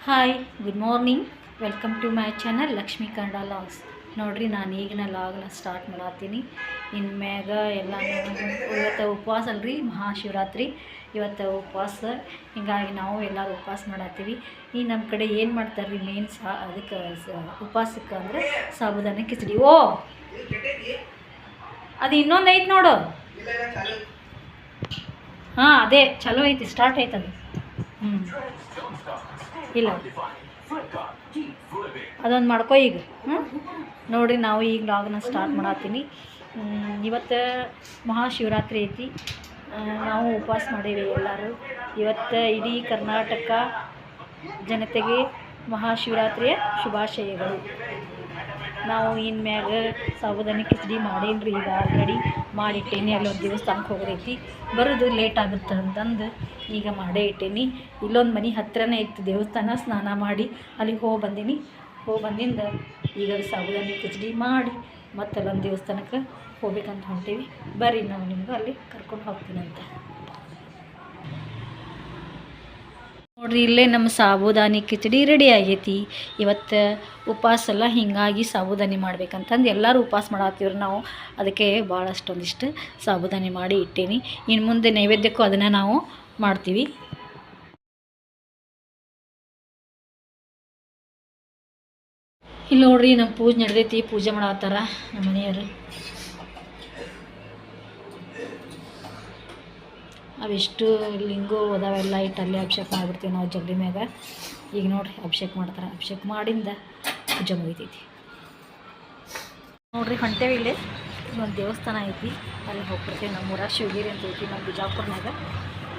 Hi good morning welcome to my channel Lakshmi Kannada logs. ನೋಡ್ರಿ ನಾನು ಈಗಿನ ಲಾಗ್ನ ಸ್ಟಾರ್ಟ್ ಮಾಡತ್ತೀನಿ. ಇನ್ನು ಮ್ಯಾಗ ಎಲ್ಲ ಇವತ್ತು ಉಪವಾಸ ಅಲ್ರಿ, ಮಹಾಶಿವರಾತ್ರಿ ಇವತ್ತು ಉಪವಾಸ. ಹೀಗಾಗಿ ನಾವು ಎಲ್ಲರೂ ಉಪವಾಸ ಮಾಡತ್ತೀವಿ. ಈ ನಮ್ಮ ಕಡೆ ಏನು ಮಾಡ್ತಾರೆ ರೀ ಮೇನ್ ಅದಕ್ಕೆ ಉಪವಾಸಕ್ಕೆ ಅಂದರೆ ಸಾಬುದಾನಿ ಕಿಚಡಿ. ಓ ಅದು ಇನ್ನೊಂದು ಐತೆ ನೋಡು. ಹಾಂ ಅದೇ ಚಲೋ ಐತಿ, ಸ್ಟಾರ್ಟ್ ಐತದು. ಇಲ್ಲ ಅದೊಂದು ಮಾಡ್ಕೊ ಈಗ. ನೋಡಿರಿ ನಾವು ಈಗ ಲಾಗ್ನ ಸ್ಟಾರ್ಟ್ ಮಾಡತ್ತೀನಿ. ಇವತ್ತು ಮಹಾಶಿವರಾತ್ರಿ ಐತಿ. ನಾವು ಉಪವಾಸ ಮಾಡೀವಿ ಎಲ್ಲರೂ. ಇವತ್ತು ಇಡೀ ಕರ್ನಾಟಕ ಜನತೆಗೆ ಮಹಾಶಿವರಾತ್ರಿಯ ಶುಭಾಶಯಗಳು. ನಾವು ಇನ್ಮ್ಯಾಗ ಸಾಬುದಾನಿ ಕಿಚಡಿ ಮಾಡೇನ್ರಿ, ಈಗ ಆಲ್ರೆಡಿ ಮಾಡಿಟ್ಟೇನಿ. ಅಲ್ಲೊಂದು ದೇವಸ್ಥಾನಕ್ಕೆ ಹೋಗೋದೈತಿ, ಬರೋದು ಲೇಟ್ ಆಗುತ್ತೆ ಅಂತಂದು ಈಗ ಮಾಡೇ ಇಟ್ಟೇನಿ. ಇಲ್ಲೊಂದು ಮನೆ ಹತ್ರನೇ ಇತ್ತು ದೇವಸ್ಥಾನ, ಸ್ನಾನ ಮಾಡಿ ಅಲ್ಲಿಗೆ ಬಂದಿಂದ ಈಗ ಸಾಬುದಾನಿ ಕಿಚಡಿ ಮಾಡಿ ಮತ್ತು ಅಲ್ಲೊಂದು ದೇವಸ್ಥಾನಕ್ಕೆ ಹೋಗ್ಬೇಕಂತ ಹೊಂಟೀವಿ. ಬರ್ರಿ ನಾವು ನಿಮ್ಗೆ ಅಲ್ಲಿ ಕರ್ಕೊಂಡು ಹೋಗ್ತೀನಂತ. ನೋಡಿರಿ ಇಲ್ಲೇ ನಮ್ಮ ಸಾಬುದಾನಿ ಕಿಚಡಿ ರೆಡಿ ಆಗೈತಿ. ಇವತ್ತು ಉಪವಾಸ ಎಲ್ಲ, ಹೀಗಾಗಿ ಸಾಬುದಾನಿ ಮಾಡ್ಬೇಕಂತಂದು ಎಲ್ಲರೂ ಉಪವಾಸ ಮಾಡತ್ತೀವ್ರಿ ನಾವು. ಅದಕ್ಕೆ ಭಾಳಷ್ಟೊಂದಿಷ್ಟು ಸಾಬುದಾನಿ ಮಾಡಿ ಇಟ್ಟೇನಿ. ಇನ್ನು ಮುಂದೆ ನೈವೇದ್ಯಕ್ಕೂ ಅದನ್ನು ನಾವು ಮಾಡ್ತೀವಿ. ಇಲ್ಲಿ ನೋಡ್ರಿ ನಮ್ಮ ಪೂಜೆ ನಡೆದೈತಿ, ಪೂಜೆ ಮಾಡತ್ತಾರ ನಮ್ಮ ಮನೆಯವರು. ಅವೆಷ್ಟು ಲಿಂಗು ಅದಾವೆಲ್ಲ ಇಟ್ಟು ಅಲ್ಲೇ ಅಭಿಷೇಕ ಮಾಡಿಬಿಡ್ತೀವಿ ನಾವು ಜಗಲಿ ಮ್ಯಾಗ. ಈಗ ನೋಡಿರಿ ಅಭಿಷೇಕ ಮಾಡ್ತಾರೆ. ಅಭಿಷೇಕ ಮಾಡಿಂದ ಪೂಜೆ ಮುಗಿತೈತಿ. ನೋಡಿರಿ ಹೊಂಟೇವಿ, ಇಲ್ಲಿ ಒಂದು ದೇವಸ್ಥಾನ ಐತಿ, ಅಲ್ಲಿ ಹೋಗ್ಬಿಡ್ತೀವಿ. ನಮ್ಮೂರ ಶಿವಗಿರಿ ಅಂತ ಐತಿ ನಮ್ಮ ಬಿಜಾಪುರ್ನಾಗ.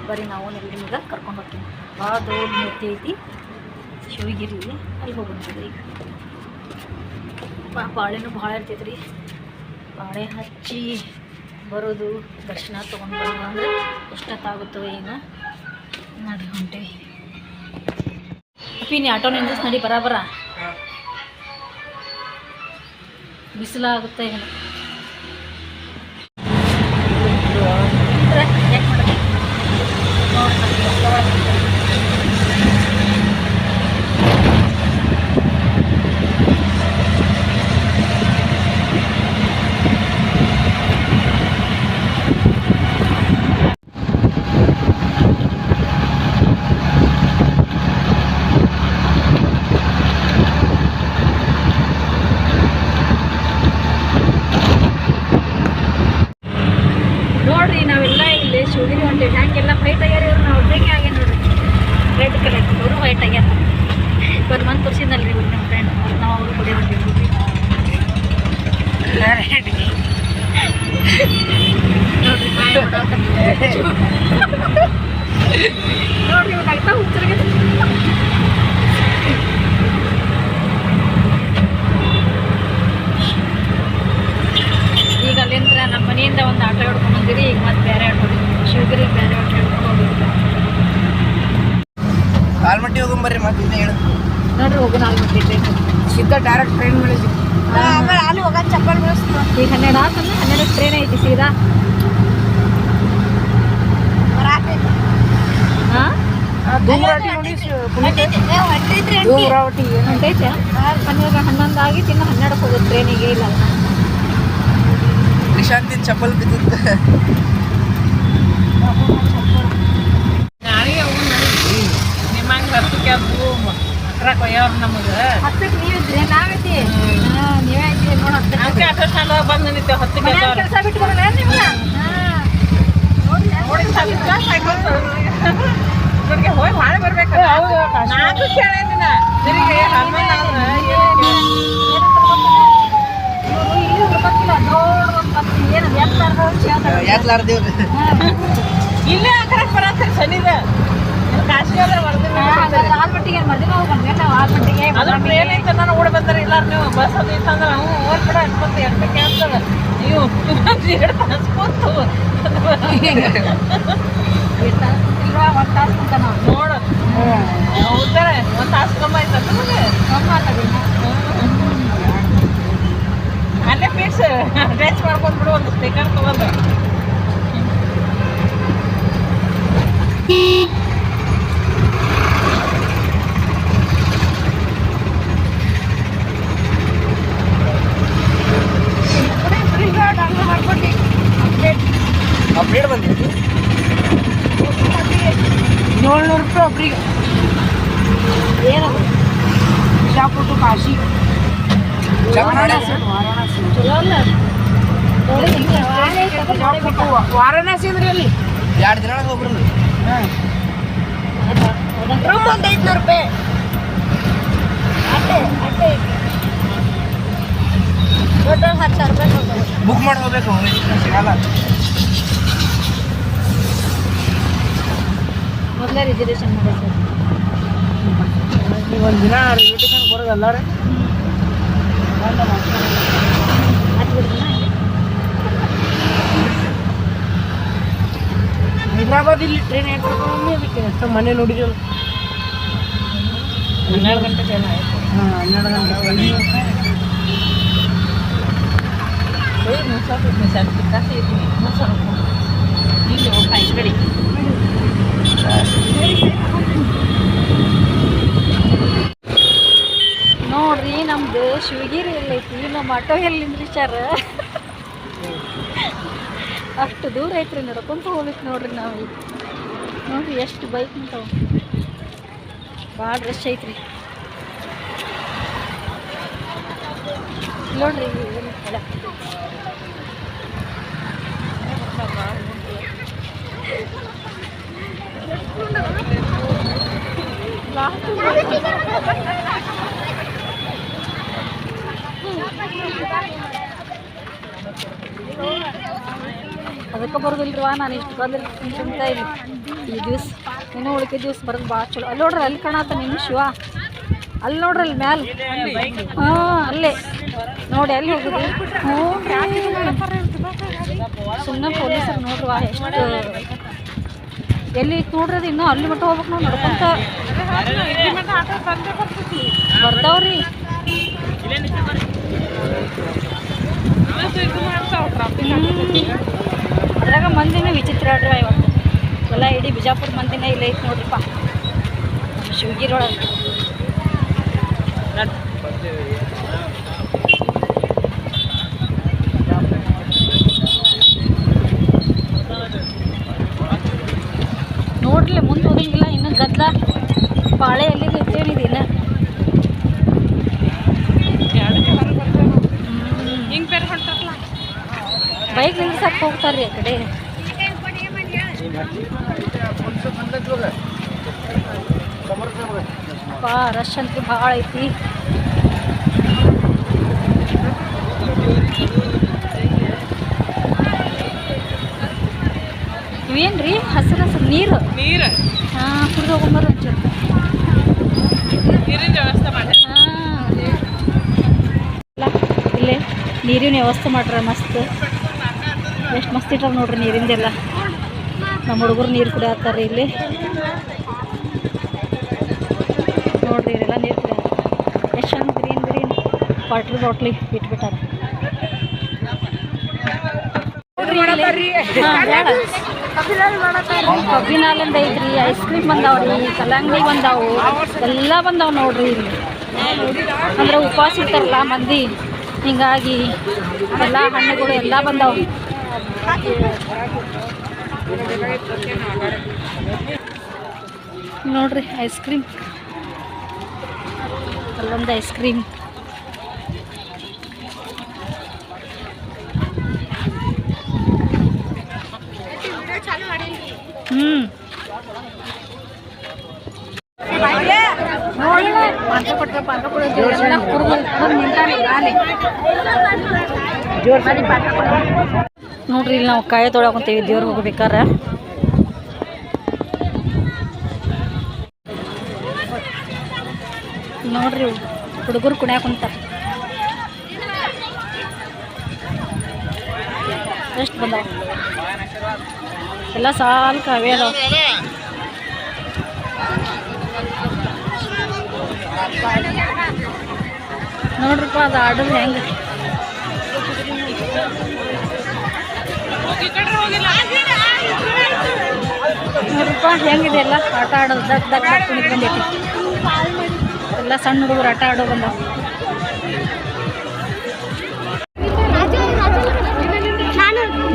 ಬರೀ ನಾವು ನಿಮ್ಗೆ ಕರ್ಕೊಂಡು ಹೋಗ್ತೀವಿ. ಭಾಳ ದೊಡ್ಡ ಮೂರ್ತಿ ಐತಿ ಶಿವಗಿರಿ, ಅಲ್ಲಿ ಹೋಗ್ಬಿಡ್ತೀವಿ. ಈಗ ಬಾಳೆನೂ ಭಾಳ ಇರ್ತೈತೆ ರೀ. ಬಾಳೆ ಹಚ್ಚಿ ಬರೋದು, ದರ್ಶನ ತೊಗೊಂಡು ಬರೋದು ಅಂದರೆ ಎಷ್ಟೊತ್ತಾಗುತ್ತೋ ಏನು. ನೋಡಿ ಹೊಂಟೇವಿ. ನೀ ಆಟೋ ನಿಂದಿಸ್ ನಡಿ, ಬರ ಬಿಸಿಲಾಗುತ್ತೆ ಏನು. ಯಾಕೆ ಮಾಡೋದು ನೋಡ್ರಿ. ನಾವೆಲ್ಲ ಇಲ್ಲಿ ಶಿವಗಿರಿ ಹೊಂಟೇವಿ. ಹ್ಯಾಂಗೆಲ್ಲ ವೈಟ್ ಆಗ್ಯಾರ ಇವ್ರು, ನಾವು ಒಬ್ಬರಿಗೆ ಆಗ್ಯ ನೋಡ್ರಿ. ರೆಡ್ ಕಲರ್ ಅವರು ವೈಟ್ ಆಗ್ಯಾರ. ಇವ್ರು ಮಂತ್ ತೋರಿಸಿದ್ನಲ್ರಿ ಇವ್ರು ನಮ್ಮ ಫ್ರೆಂಡ್, ನಾವು ಅವರು ಕುಡಿ ಹೊಂಟಿದ್ವಿ. ನೋಡ್ರಿ ಇವ್ರು ಆಗ್ತಾ ಹುಚ್ಚರಿಗೆ. ಈಗ ಅಲ್ಲಿಂದ ನಮ್ಮ ಮನೆಯಿಂದ ಒಂದು ಆಟೋ ಹಿಡ್ಕೊಂಡು ಬಂದಿರಿ. ಈಗ ಮತ್ತೆ ಬೇರೆ ಆಟೋ ಶಿವಗಿರಿಗೆ ಬೇರೆ ಆಟೋ ಹಿಡ್ಕೊಂಡು ಹೋಗಿದ್ವಿ. ಆಲ್ಮಟ್ಟಿ ಹೋಗಂಬರ್ರಿ. ಮತ್ತೆ ಹೇಳು ನೋಡ್ರಿ ಹೋಗೋಣ ಆಲ್ಮಟ್ಟಿ ಟ್ರೈನ್ ಸಿದ್ಧ ಡೈರೆಕ್ಟ್ ಟ್ರೈನ್ ಮೇಲೆ ಅಲ್ಲಿ ಹೋಗೋದು. ಚಪ್ಪಲ್ ಈಗ 12 ಆತಂದ್ರೆ 12 ಟ್ರೈನ್ ಐತಿ ಸೀದಾ. ಹಾಂ ಹೊಂಟೈತೆ 11 ಆಗಿತ್ತು, ಇನ್ನು 12 ಹೋಗೋದು ಟ್ರೈನಿಗೆ. ಇಲ್ಲ ನಿಶಾಂತಿ ಚಪ್ಪಲ್ ಬಿದ್ದಿತ್ತು. ನಿಮ್ಮಂಗೆ ಹತ್ತಕ್ಕೆ ನಮಗೆ ಹತ್ತಕ್ಕೆ ನೀವಿದ್ರಿ, ನಾವೈತಿ ನೀವೇ ಐತಿ ನೋಡಿ. ಹತ್ತಕ್ಕೆ ಆಟೋ ಸ್ಟ್ಯಾಂಡ್ ಬಂದು ನಿಂತೇವೆ. ಹತ್ತಕ್ಕೆ ಕೆಲಸ ಬಿಟ್ಟು ಬರೋಣ ನಿಮ್ಗೆ. ನೋಡಿ ಹೋಗಿ ಭಾಳ ಬರ್ಬೇಕು. ನಾನು ಕೇಳಿದಿನ ತಿರುಗಿ ಇಲ್ಲೇ ಆಕರಕ್ಕೆ ಬರತ್ತೆ ಶನಿದ ಕಾಶ್ಮೀರ ಆಲ್ಮಟ್ಟಿಗೆ ಮದುವೆ ಹೋಗ್ಬಂದ್ರೆ ನಾವು ಆಲ್ಮಟ್ಟಿಗೆ ಅದ್ರ ಟ್ರೈನ್ ಐತೆ. ನಾನು ಓಡಿ ಬಂದರೆ ಇಲ್ಲ ನೀವು ಬಸ್ ಅದು ಇತ್ತಂದ್ರೆ ನಾವು ಓದ್ಬಿಡ ಅನ್ಕೊಂತ ಎಷ್ಟಕ್ಕೆ ಆಗ್ತದೆ. ನೀವು 2 ತಾಸು ಕೂತು 1 ತಾಸು ಅಂತ ನಾವು ನೋಡು. ಹೌದಾರೆ 1 ತಾಸು ಕಮ್ಮ ಆಯ್ತು ನಮಗೆ. ಕಮ್ಮ ಆಗ್ತದೆ. ಅಲ್ಲೇ ಫಿಕ್ಸ್ ಡ್ರೆಸ್ ಮಾಡ್ಕೊಂಡ್ಬಿಡು, ಒಂದು ಸ್ಟಿಕರ್ ತಗೊಂಡು. ಬಿಜಾಪುರಿಗೆ ಏನದು ಬಿಜಾಪುರ ಟು ಕಾಶಿ ವಾರಾಣಸಿ ಚಲೋ ಅಲ್ಲ ನೋಡಿ ವಾರಾಣಸಿ ಅಂದ್ರೆ ಅಲ್ಲಿ 2 ದಿನ ಹೋಗ್ಬಿಡ್ರಿ. ರೂಮ್ ಒಂದು 500 ರೂಪಾಯಿ ಅಷ್ಟೇ ಅಷ್ಟೇ ಟೋಟಲ್ 10,000 ರೂಪಾಯಿ ಹೋಗ್ತದೆ. ಬುಕ್ ಮಾಡಿ ಹೋಗ್ಬೇಕು, ಸಿಗಲ್ಲ. ಮೊದಲೇ ರಿಸರ್ವೇಷನ್ ಮಾಡಬೇಕು. ನೀವು ಒಂದು ದಿನ ರಿಲೇಟೇಷನ್ ಬರೋದು ಎಲ್ಲರೂ ಹೈದ್ರಾಬಾದ್ ಇಲ್ಲಿ ಟ್ರೈನ್ ಹೇಳ್ಕೊಂಡು ಅದಕ್ಕೆ ಎಷ್ಟು ಮನೆ ನೋಡಿದ್ವಲ್ಲ 12 ಗಂಟೆ ಟ್ರೈನ್ ಆಯಿತು. 12 ಗಂಟೆ ನೋಡ್ರಿ ನಮ್ದು ಶಿವಗಿರಿ ಎಲ್ಲೈತಿ, ನಮ್ಮ ಆಟೋ ಎಲ್ಲಿ ನಿಂದ್ರಿಸ್ಯಾರ. ಅಷ್ಟು ದೂರ ಐತ್ರಿ, ನಡ್ಕೊಂತ ಹೋಗ್ಬೇಕು ನೋಡ್ರಿ ನಾವು. ಈಗ ನೋಡ್ರಿ ಎಷ್ಟು ಬೈಕ್ ನಿಂತಾವ, ಭಾಳ ರಶ್ ಐತ್ರಿ ನೋಡ್ರಿ. ಅದಕ್ಕೆ ಬರೋದಿಲ್ರಿವಾ, ನಾನು ಇಷ್ಟು ಬಂದ್ರೆ ತಿಂತ ಇಲ್ಲ ಈ ಜ್ಯೂಸ್. ಇನ್ನೂ ಉಳಿಕೆ ಜ್ಯೂಸ್ ಬರೋದು ಭಾಳ ಚಲೋ. ಅಲ್ಲಿ ನೋಡ್ರಿ, ಅಲ್ಲಿ ಕಾಣತ್ತ ನಿಮ್ಮ ಶಿವ, ಅಲ್ಲಿ ನೋಡ್ರಿ ಅಲ್ಲಿ ಮ್ಯಾಲೆ. ಹಾಂ ಅಲ್ಲೇ ನೋಡಿ, ಅಲ್ಲಿ ಹೋಗುದು. ಹ್ಞೂ ಸುಮ್ಮನೆ ಪೊಲೀಸರು ನೋಡ್ರಿ ಎಷ್ಟು ಎಲ್ಲಿ ನೋಡ್ರಿ, ಅದು ಇನ್ನೂ ಅಲ್ಲಿ ಮಟ್ಟ ಹೋಗ್ಬೇಕು ನಾವು ನಡ್ಕೊಂತ. ಬರ್ತಾವ್ರಿ ಅದ್ರಾಗ ಮಂದಿನೇ ವಿಚಿತ್ರ ಆಡ್ರಿ ಇವತ್ತು ಎಲ್ಲ. ಇಡೀ ಬಿಜಾಪುರ ಮಂದಿನೇ ಇಲ್ಲ ಐತೆ ನೋಡ್ರಿಪ್ಪ ನಮ್ಮ ಶಿವಗಿರಿ ಒಳಗೆ. ನೋಡ್ರಿ ಮುಂದೆ ಹೋಗಂಗಿಲ್ಲ, ಇನ್ನೂ ಗದ್ದಲ ಬಾಳೆ ಎಲ್ಲಿಗೆ ಇತ್ತೇನಿದೆ ಇನ್ನು. ಬೈಕ್ ನಿಲ್ಸಕ್ಕೆ ಹೋಗ್ತಾರ್ರಿ ಆ ಕಡೆ. ರಶ್ ಅಂತೂ ಭಾಳ ಐತಿ. ಇವೇನ್ರಿ ಹಸಿರು ಹಸಿರು ನೀರು ಹಾಂ, ಕುಡಿದು ಹೋಗ್ಬಾರ ಒಂಚೂರು. ಹಾಂ ಇಲ್ಲೇ ನೀರಿನ ವ್ಯವಸ್ಥೆ ಮಾಡ್ರ ಮಸ್ತ್, ಎಷ್ಟು ಮಸ್ತ್ ಇಟ್ಟಾರ ನೋಡ್ರಿ ನೀರಿಂದೆಲ್ಲ. ನಮ್ಮ ಹುಡುಗರು ನೀರು ಕುಡಿಯತ್ತಾರೆ ಇಲ್ಲಿ ನೋಡ್ರಿ, ಇವರೆಲ್ಲ ನೀರು ಕುಡಿಯತ್ತ. ಎಷ್ಟು ಚಂದ ಗ್ರೀನ್ ಗ್ರೀನ್ ವಾಟ್ರ್ ಬಾಟ್ಲಿ ಇಟ್ಬಿಟ್ಟಾರ. ಕಬ್ಬಿನ ಹಾಲಿಂದ ಐತ್ರಿ, ಐಸ್ ಕ್ರೀಮ್ ಬಂದಾವ್ರಿ, ಕಲ್ಲಂಗಡಿ ಬಂದಾವು, ಎಲ್ಲ ಬಂದಾವು ನೋಡ್ರಿ ಇಲ್ಲಿ. ಅಂದ್ರೆ ಉಪವಾಸ ಇರ್ತಾರಲ್ಲ ಮಂದಿ, ಹಿಂಗಾಗಿ ಎಲ್ಲ ಹಣ್ಣುಗಳು ಎಲ್ಲ ಬಂದಾವು ನೋಡ್ರಿ. ಐಸ್ ಕ್ರೀಮ್, ಅಲ್ಲೊಂದು ಐಸ್ ಕ್ರೀಮ್. ನೋಡ್ರಿ ಇಲ್ಲಿ ನಾವು ಕಾಯಿ ತೊಳಕೊಂತೀವಿ ದೇವ್ರ ಹೋಗ್ಬೇಕಾರ. ನೋಡ್ರಿ ಹುಡುಗರು ಕುಣ್ಯಾಕ ಕುಂತಾರ. ಎಷ್ಟು ಬಂದಾವ ಎಲ್ಲ ಸಾಲ್ ಕಾವೇ ಅದಾವ. ನೋಡ್ರಿಪ್ಪ ಅದು ಆಡೋದು ಹೆಂಗೆ. ನೋಡ್ರಿಪ್ಪ ಹೆಂಗಿದೆ ಎಲ್ಲ ಆಟ ಆಡೋದು. ದಗ್ ದಗ್ ಹಾಕೊಂಡು ಬಂದೈತಿ ಎಲ್ಲ ಸಣ್ಣ ಹುಡುಗರು ಆಟ ಆಡೋ ಬಂದಾವ.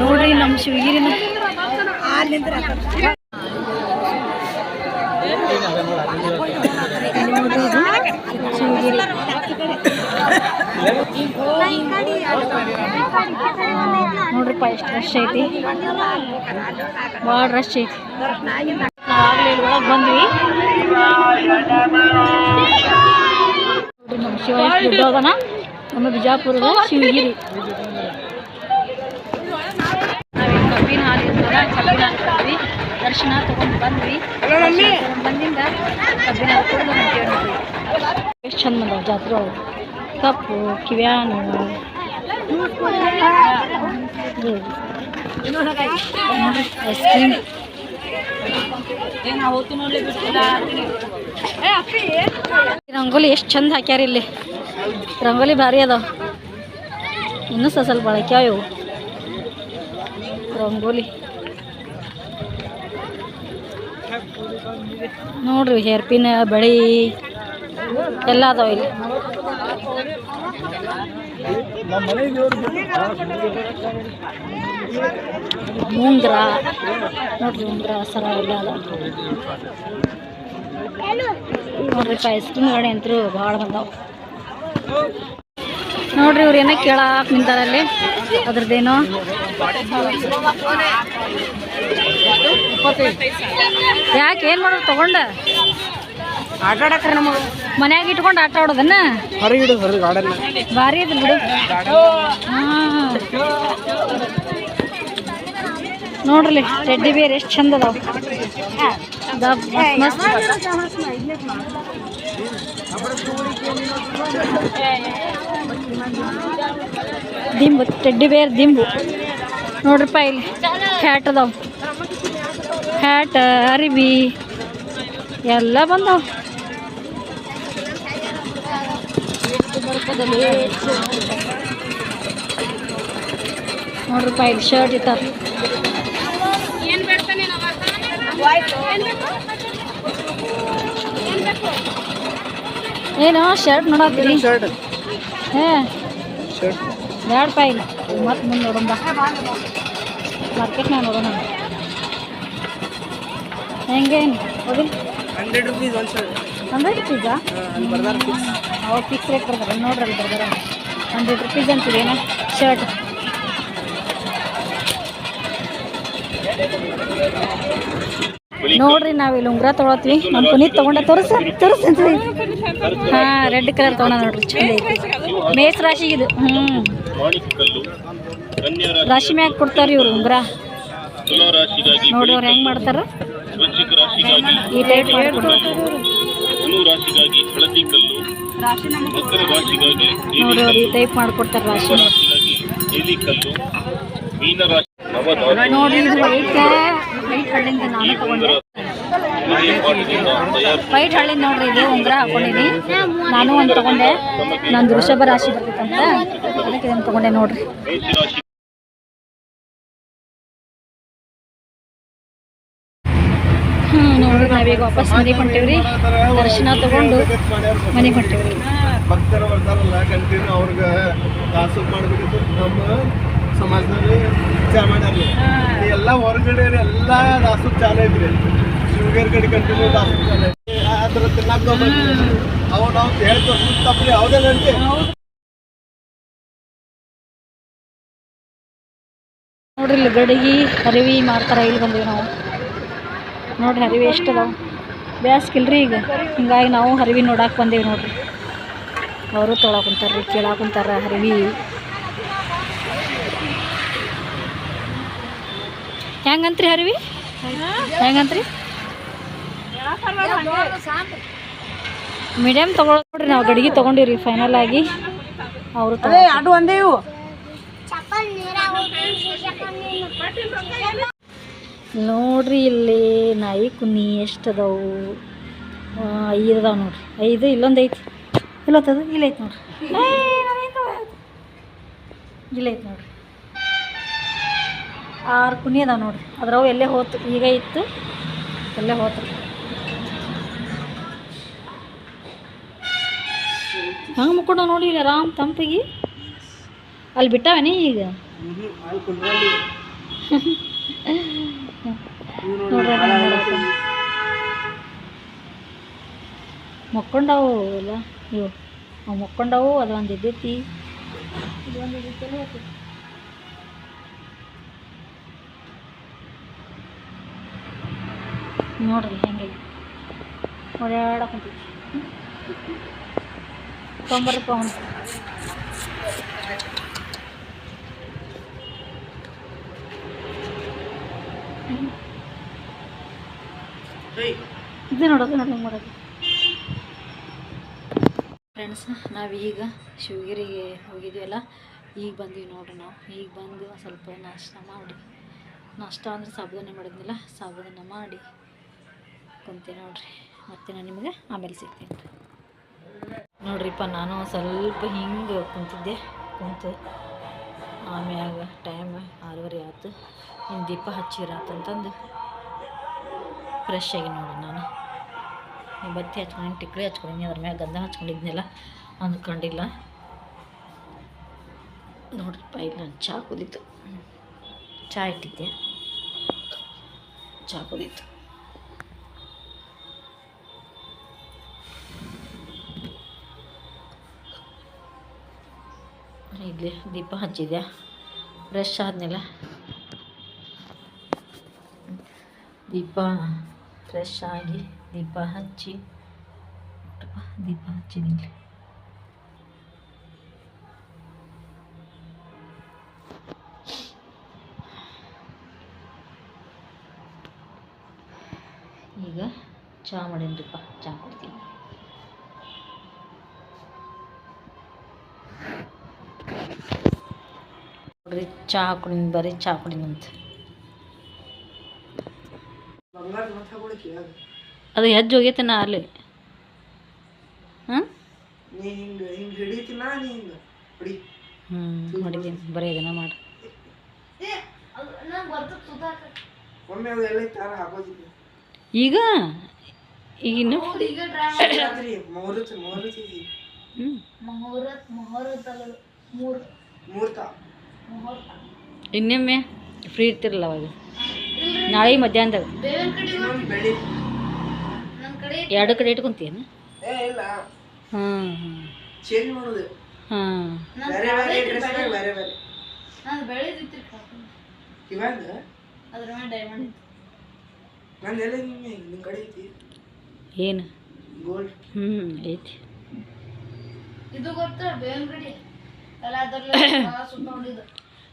ನೋಡ್ರಿ ನಮ್ಮ ಶಿವಗಿರಿನ ನೋಡ್ರಿ ಇದು ಶಿವಗಿರಿ. ನೋಡ್ರಿಪ್ಪ ಎಷ್ಟು ರಶ್ ಐತಿ, ಭಾಳ ರಶ್ ಐತಿ. ನಾವಾಗಲೇ ಒಳಗೆ ಬಂದ್ವಿ. ನೋಡ್ರಿ ನಮ್ಮ ಶಿವ ಎಷ್ಟು ದೊಡ್ಡ ಅದನ, ನಮ್ಮ ಬಿಜಾಪುರದ ಶಿವಗಿರಿ. ನಾವೇನು ಕಬ್ಬಿನ ಹಾಲು ಇರ್ತದ, ಕಬ್ಬಿನ ಹಾಲು ತಗೊಂಡ್ವಿ, ದರ್ಶನ ತೊಗೊಂಡು ಬಂದ್ವಿ. ಬಂದಿಂದ ಕಬ್ಬಿನ ಹಾಲು ಕುಡಿದು ಹೊಂಟೇವಿ. ನೋಡ್ರಿ ಎಷ್ಟು ಚಂದ ಬಂದವ ಜಾತ್ರೆ ಒಳಗೆ. ಕಪ್ಪು ಕಿವ್ಯಾನು ನೋಡ್ರಿ ಐಸ್ ಕ್ರೀಮ್. ರಂಗೋಲಿ ಎಷ್ಟು ಚಂದ ಹಾಕ್ಯಾರ ಇಲ್ಲಿ. ರಂಗೋಲಿ ಭಾರಿ ಅದಾವ. ಇನ್ನೂ ಸ್ವಲ್ಪ ಬಳಕ್ಯಾವ ಇವು ರಂಗೋಲಿ. ನೋಡ್ರಿ ಹೇರ್ ಪಿನ್, ಬಳಿ ಎಲ್ಲ ಅದಾವ ಇಲ್ಲಿ. ಉಂಗ್ರ ನೋಡ್ರಿ, ಉಂಗ್ರ ಸರ ಎಲ್ಲ ಅದಾವ ನೋಡ್ರಿಪ್ಪ. ಐಸ್ ಕ್ರೀಮ್ ಗಾಡಿ ಅಂತೂ ಭಾಳ ಬಂದಾವ ನೋಡ್ರಿ. ಇವ್ರು ಏನೋ ಕೇಳಾಕ ನಿಂತಾರಲ್ಲಿ, ಅದ್ರದ್ದೇನೋ ಯಾಕೆ ಏನು ಮಾಡೋದು ತಗೊಂಡ ಆಟ ಆಡಕ್ರೆ ನಮಗೆ ಮನ್ಯಾಗ ಇಟ್ಕೊಂಡು ಆಟ ಆಡೋದನ್ನ ಹೊರಗಿಡು, ಹೊರಗೆ ಗಾರ್ಡನ್ ಭಾರಿ ಅದ ಬಿಡು. ಹಾಂ ನೋಡ್ರಿ ಟೆಡ್ಡಿ ಬೇರ್ ಎಷ್ಟು ಚಂದ ಅದಾವ. ಮಸ್ತ್ ದಿಂಬು, ಟೆಡ್ಡಿ ಬೇರ್ ದಿಂಬು ನೋಡ್ರಿಪ್ಪ. ಇಲ್ಲಿ ಹ್ಯಾಟ್ ಅದಾವ, ಹ್ಯಾಟ್, ಅರಿವಿ ಎಲ್ಲ ಬಂದಾವ. ನೋಡ್ರಿಪ್ಪ ಇಲ್ಲಿ ಶರ್ಟ್ ಇಟ್ಟಾರ. ಏನು ಶರ್ಟ್ ನೋಡತ್ತೀರಿ? ಬ್ಯಾಡಪ್ಪ ಇಲ್ಲ, ಮತ್ತೆ ಮುಂದೆ ನೋಡೋಣ ಮಾರ್ಕೆಟ್ನಾಗ ನೋಡೋಣ. ಹೆಂಗೇನು ಹೋಗಿ 100 rupees ಒಂದು ಶರ್ಟ್. 100 rupees ಅವ್ರು ಫಿಕ್ಸ್ ರೇಟ್ ಬರ್ತಾರೆ ನೋಡ್ರಿ. ಅಲ್ಲಿ ಬರ್ತಾರೆ 100 rupees ಅಂತೀರಿ ಏನೋ ಶರ್ಟ್. ನೋಡ್ರಿ ನಾವಿಲ್ಲಿ ಉಂಗ್ರ ತೊಗೊಳತ್ವಿ. ನಮ್ಮ ಪುನೀತ್ ತೊಗೊಂಡ ತೋರಿಸ್ರಿ. ಹಾಂ ರೆಡ್ ಕಲರ್ ತೊಗೊಂಡ ನೋಡ್ರಿ, ಚಂದ ಐತಿ. ಮೇಸ್ ರಾಶಿಗಿದು. ರಾಶಿ ಮ್ಯಾಗ ಕೊಡ್ತಾರೆ ಇವ್ರು ಉಂಗ್ರ. ನೋಡಿ ಅವ್ರು ಹೆಂಗೆ ಮಾಡ್ತಾರ, ಈ ಟೈಪ್ ಮಾಡಿಕೊಡ್ತಾರೆ. ನೋಡಿ ಅವ್ರು ಈ ಟೈಪ್ ಮಾಡಿಕೊಡ್ತಾರೆ ರಾಶಿ. ನೋಡಿ ಇದು ವೈಟ್ ಹಳ್ಳಿಂದ ನಾನು ತಗೊಂಡೆ. ವೈಟ್ ಹಳ್ಳಿಂದ ನೋಡ್ರಿ ಇದು ಉಂಗ್ರ ಹಾಕೊಂಡಿನಿ. ನಾನು ಒಂದು ತಗೊಂಡೆ, ನಂದು ವೃಷಭ ರಾಶಿ ಬರ್ತೈತಂತ ಅದಕ್ಕೆ ಇದನ್ನು ತಗೊಂಡೆ ನೋಡ್ರಿ. ನೋಡ್ರಿ ನಾವೀಗ ವಾಪಸ್ ಮನೆಗೆ ಹೊಂಟೇವ್ರಿ. ದರ್ಶನ ತಗೊಂಡು ಮನೆಗೆ ಹೊಂಟೇವ್ರಿ. ಭಕ್ತರು ಬರ್ತಾರಲ್ಲ ಕಂಟಿನ್ಯೂ ಅವ್ರಿಗೆ ದಾಸು ಮಾಡಬೇಕಿತ್ತು. ನಮ್ಮ ಸಮಾಜದಲ್ಲಿ ವಿಚಾರ ಮಾಡ್ಯಾರ ಎಲ್ಲ ಹೊರಗಡೆ ಎಲ್ಲ ದಾಸು ಚಾಲ ಐತ್ರಿ. ಶಿವಗೇರಿ ಕಡೆ ಕಂಟಿನ್ಯೂ ದಾಸು ಚಾಲ ಐತಿ. ಅದ್ರ ತಿನ್ನಾಕ ಅವು ನಾವು ಹೇಳ್ತೇವೆ ತಪ್ಪಲಿ ಯಾವುದೇನಂತೆ. ನೋಡ್ರಿ ಇಲ್ಲಿ ಗಡಿಗೆ ಅರಿವಿ ಮಾರ್ತಾರ. ಇಲ್ಲಿ ಬಂದೀವಿ ನಾವು. ನೋಡ್ರಿ ಹರಿವಿ ಎಷ್ಟು ಅದಾವ. ಬ್ಯಾಸ್ಗಿಲ್ರಿ ಈಗ, ಹಿಂಗಾಗಿ ನಾವು ಹರಿವಿ ನೋಡಕ್ಕೆ ಬಂದೇವಿ ನೋಡ್ರಿ. ಅವರು ತೊಗೊಳಕುಂತಾರ್ರಿ, ಕೇಳಾಕುಂತಾರ ಹರಿವಿ. ಹೆಂಗಂತ್ರಿ ಹರಿವಿ? ಹೆಂಗಂತ್ರಿ? ಮೀಡಿಯಮ್ ತೊಗೊಳೋದ್ರಿ. ನಾವು ಗಡಿಗೆ ತೊಗೊಂಡಿವ್ರಿ ಫೈನಲ್ ಆಗಿ. ಅವರು ಅದು ಒಂದೇ ಇವು ನೋಡ್ರಿ ಇಲ್ಲಿ ನಾಯಿ ಕುನ್ನಿ ಎಷ್ಟು ಅದಾವು. 5 ಅದಾವ ನೋಡ್ರಿ. 5 ಇಲ್ಲೊಂದು ಐತಿ. ಇಲ್ಲತ್ತದ ಇಲ್ಲೈತಿ ನೋಡ್ರಿ. ಇಲ್ಲೈತಿ ನೋಡ್ರಿ. 6 ಕುನಿ ಅದಾವ ನೋಡ್ರಿ. ಅದ್ರವು ಎಲ್ಲೇ ಹೋತು, ಈಗ ಇತ್ತು ಎಲ್ಲೇ ಹೋತು. ಹಂಗೆ ಮುಕ್ಕೊಂಡು ನೋಡಿ ಇಲ್ಲಿ ಆರಾಮ್ ತಂಪಿಗೆ. ಅಲ್ಲಿ ಬಿಟ್ಟಾವೇನಿ ಈಗ ನೋಡ್ರಿ. ಮಕ್ಕೊಂಡವು ಎಲ್ಲ ಇವು ಅವು ಮಕ್ಕೊಂಡವು ಅದೊಂದು ಇದ್ದೈತಿ ಇದೊಂದು ಇದ್ದೈತಲ್ಲ ನೋಡ್ರಿ ಹೆಂಗೆ ಓಡಾಡಕೊಂತೈತಿ ತೊಂಬರಪ್ಪ ಅವನು ಇದು ನೋಡೋದು ನೋಡಿ ಹೆಂಗೆ ಮಾಡೋದು ಫ್ರೆಂಡ್ಸ್ ನಾವೀಗ ಶಿವಗಿರಿಗೆ ಹೋಗಿದ್ವಲ್ಲ ಈಗ ಬಂದೀವಿ ನೋಡ್ರಿ ನಾವು ಈಗ ಬಂದು ಸ್ವಲ್ಪ ನಾಷ್ಟ ಅಂದರೆ ಸಾಬುದಾನ ಮಾಡಿದ್ನಲ್ಲ ಸಾಬುದಾನ ಮಾಡಿ ಕುಂತೀನಿ ನೋಡ್ರಿ ಮತ್ತೆ ನಾನು ನಿಮಗೆ ಆಮೇಲೆ ಸಿಗ್ತೀನಿ ನೋಡ್ರಿಪ್ಪ ನಾನು ಸ್ವಲ್ಪ ಹಿಂಗೆ ಕುಂತಿದ್ದೆ ಕುಂತು ಆಮ್ಯಾಗ ಟೈಮ್ 6:30 ಆಯ್ತು ಇನ್ನು ದೀಪ ಹಚ್ಚಿರಾತಂತಂದು ಫ್ರೆಶ್ ಆಗಿ ನೋಡಿ ನಾನು ಬತ್ತಿ ಹಚ್ಕೊಂಡು ಟಿಕ್ಳಿ ಹಚ್ಕೊಂಡಿದ್ದೀನಿ ಅದ್ರ ಮ್ಯಾಗ ಗಂಧ ಹಚ್ಕೊಂಡಿದ್ನೆಲ್ಲ ಅಂದ್ಕೊಂಡಿಲ್ಲ ನೋಡ್ರಿಪ್ಪ ಇಲ್ಲ ಚಹಾ ಕುದೀತು ಚಹಾ ಇಟ್ಟಿದ್ದೆ ಚಹಾ ಕುದೀತು ಇಲ್ಲಿ ದೀಪ ಹಚ್ಚಿದ್ಯಾ ಫ್ರೆಶ್ ಆದ್ಮೇಲೆ ದೀಪ ಫ್ರೆಶ್ ಆಗಿ ದೀಪ ಹಚ್ಚಿದ್ದೀನಿ ಈಗ ಚಹಾ ಮಾಡೀನಿರಿಪ್ಪ ಚಹಾ ಕೊಡ್ತೀನಿ ನೋಡ್ರಿ ಚಹಾ ಕುಡಿನಿ ಬರೀ ಚಹಾ ಕುಡಿನಂತ ಅದು ಹೆಜ್ಜೆ ಹೋಗೈತೆ ನಾ ಅಲ್ಲಿ ಹಾಂ ಮಾಡಿದ್ದೀನಿ ಬರೀ ಇದನ್ನ ಮಾಡಿ ಈಗ ಈಗಿನ್ನು ಇನ್ನೊಮ್ಮೆ ಫ್ರೀ ಇರ್ತಿರಲ್ಲ ಅವಾಗ ನಾಳೆ ಮಧ್ಯಾಹ್ನದಾಗ 2 ಕಡೆ ಇಟ್ಕೊಂತೀನ ಹಾಂ ಹಾಂ ಏನು ಐತಿ ಇದು ಗೊತ್ತಾ ಬೇವಿನ ಕಡ್ಡಿ ಎಲ್ಲ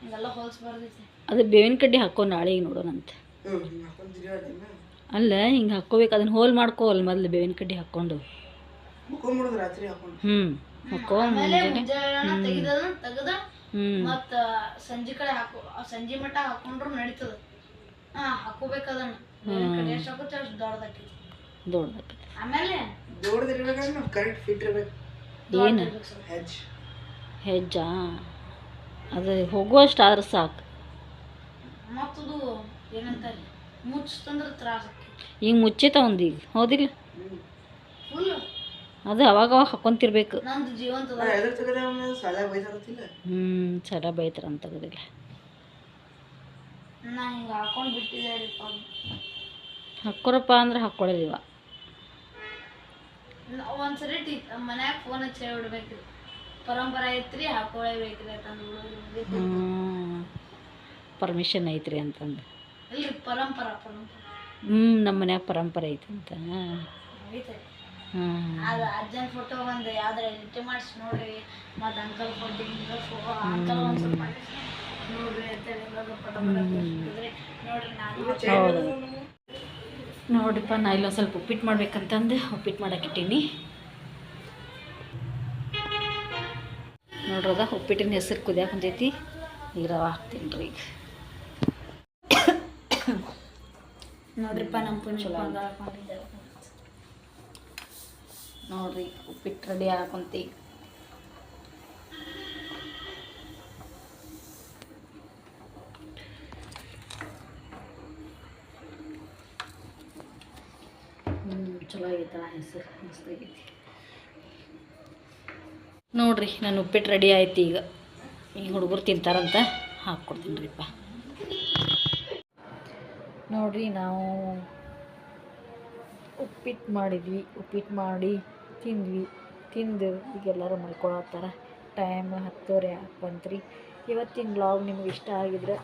ಹಿಂಗೆಲ್ಲ ಹೊಲ್ಸ್ಬಾರ್ದೈತಿ ಅದು ಬೇವಿನ ಕಡ್ಡಿ ಹಾಕೋ ನಾಳೆಗೆ ನೋಡೋಣಂತೆ ಅಲ್ಲ ಹಿಂಗೆ ಹಾಕ್ಕೋಬೇಕು ಅದನ್ನ ಹೋಲ್ ಮಾಡ್ಕೋವಲ್ಲ ಮೊದಲು ಬೇವಿನ ಕಡ್ಡಿ ಹಾಕ್ಕೊಂಡು ಹಾಕೋ ತೆಗದ ಮತ್ತ ಸಂಜೆ ಕಡೆ ಸಂಜೆ ಮಟ್ಟ ಹಾಕೊಂಡ್ರು ನಡೀತದ ಹಾಕೋಬೇಕದನ್ನ ಬೇವಿನ ಕಡ್ಡಿ ಎಷ್ಟು ಹಾಕೋತಿ ಅಷ್ಟು ದೊಡ್ಡದಾಕೈತಿ ಆಮೇಲೆ ಕರೆಕ್ಟ್ ಫಿಟ್ ಇರ್ಬೇಕು ಏನು ಹೆಜ್ಜಾ ಅದು ಹೋಗುವಷ್ಟು ಆದ್ರೆ ಸಾಕು ಮತ್ತದು ಏನಂತಾರೆ ಮುಚ್ಚಂದ್ರೆ ತ್ರಾಸ ಈಗ ಮುಚ್ಚೈತ ಒಂದು ಈಗ ಹೌದಿಲ್ಲ ಫುಲ್ ಅದು ಅವಾಗ ಹಾಕೊಂತಿರ್ಬೇಕು ನಂದು ಜೀವಂತದ ಸಲ ಬೈತಾರ ಅಂತ ತೆಗೆದಿಲ್ಲ ನಾ ಹಿಂಗೆ ಹಾಕೊಂಡು ಬಿಟ್ಟಿದ್ದೆ ಹಾಕ್ಕೊರಪ್ಪ ಅಂದ್ರೆ ಹಾಕ್ಕೊಳ್ಳಿವ ಒಂದ್ಸರಿ ಮನ್ಯಾಗ ಫೋನ್ ಹಚ್ಚಿ ಬಿಡ್ಬೇಕ್ರಿ ಪರಂಪರೆ ಐತ್ರಿ ಹಾಕೊಳ್ಳೇಬೇಕ್ರಿ ಅಂತಂದು ಪರ್ಮಿಷನ್ ಐತ್ರಿ ಅಂತಂದು ಇಲ್ರಿ ಪರಂಪರೆ ನಮ್ಮ ಮನ್ಯಾಗ ಪರಂಪರೆ ಐತಂತ ಐತೆ ಅದು ಅಜ್ಜನ ಫೋಟೋ ಒಂದು ಯಾವ್ದಾರ ಎಡಿಟ್ ಮಾಡಿಸಿ ನೋಡ್ರಿ ಮತ್ತು ಅಂಕಲ್ ಫೋಟೋ ಅಂಕಲ್ ಒಂದು ಸ್ವಲ್ಪ ನೋಡ್ರಿ ಅಂತೇಳಿ ನೋಡ್ರಿ ನಾನು ಹೌದು ನೋಡಿಪ್ಪ ನಾ ಇಲ್ಲೊಂದು ಸ್ವಲ್ಪ ಉಪ್ಪಿಟ್ಟು ಮಾಡ್ಬೇಕಂತಂದು ಉಪ್ಪಿಟ್ಟು ಮಾಡಕ್ಕಿಟ್ಟೀನಿ ನೋಡ್ರದ ಉಪ್ಪಿಟ್ಟಿನ ಹೆಸರು ಕುದಿಯಾಕ ಕುಂತೈತಿ ಈಗ ರವೆ ಹಾಕ್ತೀನಿ ರೀ ಈಗ ನೋಡ್ರಿಪ್ಪ ನಮ್ಮ ಪುಣ್ಯ ನೋಡ್ರಿ ಉಪ್ಪಿಟ್ಟು ರೆಡಿ ಹಾಕೊಂತಿ ಚಲೋ ಆಗೈತಲ್ಲ ಹೆಸರು ಮಸ್ತಾಗೈತಿ ನೋಡ್ರಿ ನಾನು ಉಪ್ಪಿಟ್ಟು ರೆಡಿ ಆಯ್ತು ಈಗ ಹುಡುಗರು ತಿಂತಾರಂತ ಹಾಕ್ಕೊಡ್ತೀನಿ ರೀಪ್ಪ ನೋಡ್ರಿ ನಾವು ಉಪ್ಪಿಟ್ಟು ಮಾಡಿದ್ವಿ ಉಪ್ಪಿಟ್ಟು ಮಾಡಿ ತಿಂದು ಈಗೆಲ್ಲರೂ ಮಲ್ಕೊಳತ್ತಾರ. ಟೈಮ್ 10:30 ಬಂತ್ರಿ. ಇವತ್ತಿನ ಬ್ಲಾಗ್ ನಿಮ್ಗೆ ಇಷ್ಟ ಆಗಿದ್ರೆ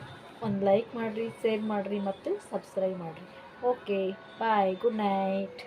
ಒಂದು ಲೈಕ್ ಮಾಡಿರಿ, ಶೇರ್ ಮಾಡಿರಿ ಮತ್ತು ಸಬ್ಸ್ಕ್ರೈಬ್ ಮಾಡಿರಿ. Okay bye, good night.